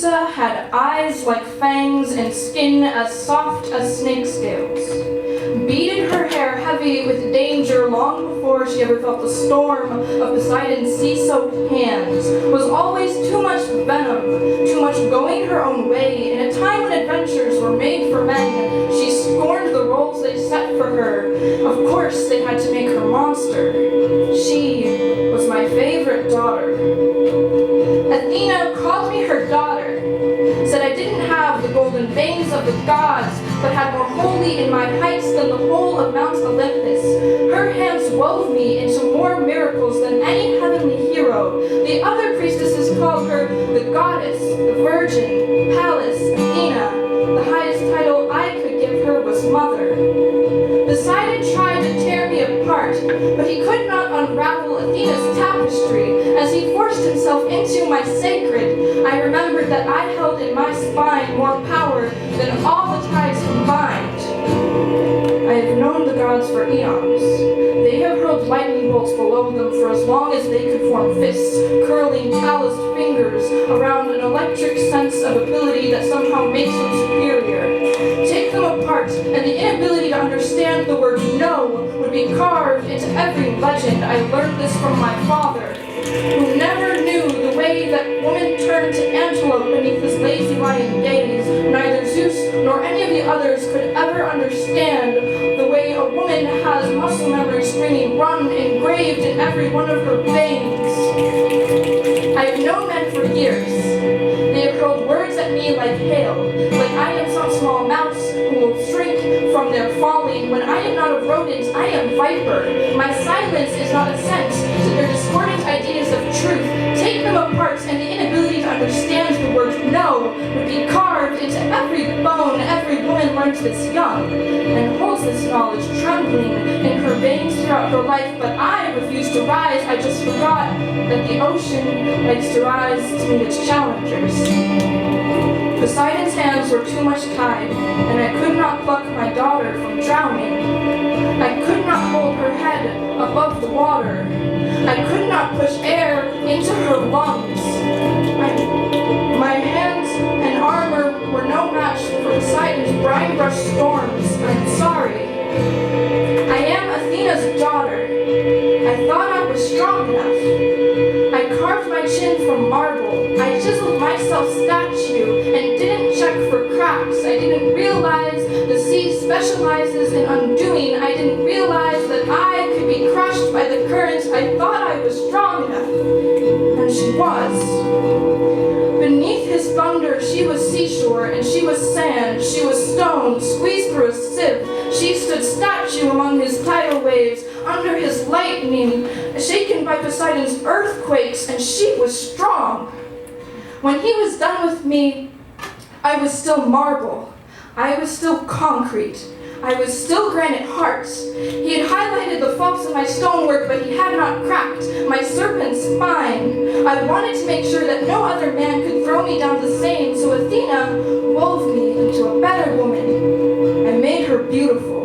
Medusa had eyes like fangs and skin as soft as snake scales. Beaded her hair heavy with danger long before she ever felt the storm of Poseidon's sea-soaked hands, was always too much venom, too much going her own way. In a time when adventures were made for men, she scorned the roles they set for her. Of course, they had to make her monster. She was my favorite daughter. Athena called me her daughter, said I didn't have the golden veins of the gods, but had more holy in my heights than the whole of Mount Olympus. Her hands wove me into more miracles than any heavenly hero. The other priestesses called her the goddess, the virgin, Pallas, Athena. The highest title I could give her was mother. Poseidon tried to tear me apart, but he could not unravel Athena's tapestry. As he forced himself into my sacred, I remembered that I held in my spine more power than all the tides combined. I have known the gods for eons. They have hurled lightning bolts below them for as long as they could form fists, curling calloused fingers around an electric sense of ability that somehow makes them superior. Take them apart, and the inability to understand the word no would be carved into every legend. I learned this from my father, who never knew the way that woman turned to antelope beneath his lazy lion gaze. Neither Zeus nor any of the others could ever understand the way a woman has muscle memory screaming run engraved in every one of her veins. I have known men for years. They have hurled words at me like hail, like I am some small mouse who will shrink from their falling. When I am not a rodent, I am viper. My silence is not assent to their discordant ideas of truth. Take them apart, and the inability to understand the word no would be carved into every bone. Every woman learns this young, and holds this knowledge trembling in her veins throughout her life. But I refuse to rise. I just forgot that the ocean likes to rise to meet its challengers. Poseidon's hands were too much tied, and I could not pluck my daughter from drowning. I could not hold her head above the water. I could not push air into her lungs. My hands and armor were no match for Poseidon's brine brush storms. I'm sorry. I am Athena's daughter. I thought I was strong enough. I carved my chin from marble. I chiseled myself statue and didn't check for cracks. I didn't realize the sea specializes in undoing. I didn't realize that I could be crushed by the currents. I thought I was strong enough. And she was. Beneath his thunder, she was seashore, and she was sand. She was stone, squeezed through a sieve. She stood statue among his tidal waves, under his lightning, shaken by Poseidon's earthquakes, and she was strong. When he was done with me, I was still marble. I was still concrete. I was still granite hearts. He had highlighted the faults of my stonework, but he had not cracked my serpent spine. I wanted to make sure that no other man could throw me down the same, so Athena wove me into a better woman. I made her beautiful.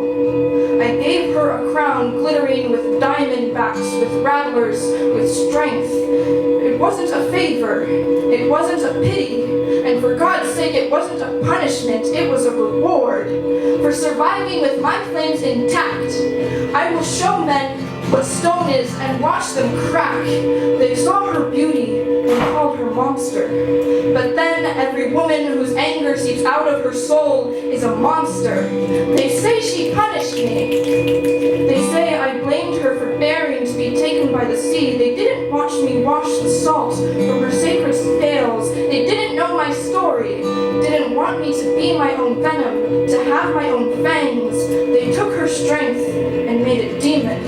I gave her a crown glittering with diamond backs, with rattlers, with strength. It wasn't a favor. It wasn't a pity. And for God's sake, it wasn't a punishment. It was a reward. For surviving with my flames intact, I will show men what stone is and watch them crack. They saw her beauty and called her monster. But then every woman whose anger seeps out of her soul is a monster. They say she punished me. They say I blamed her for bearing to be taken by the sea. They didn't watch me wash the salt from her sacred scales. They didn't know my story. Didn't want me to be my own venom, to have my own fangs. They took her strength and made it demon.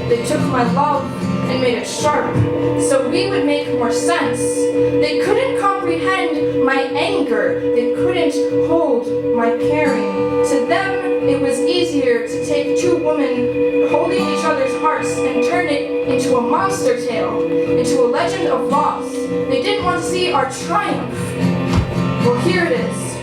They took my love and made it sharp, so we would make more sense. They couldn't comprehend my anger. They couldn't hold my caring. To them, it was easier to take two women holding each other's hearts and turn it into a monster tale, into a legend of loss. They didn't want to see our triumph. Well, here it is.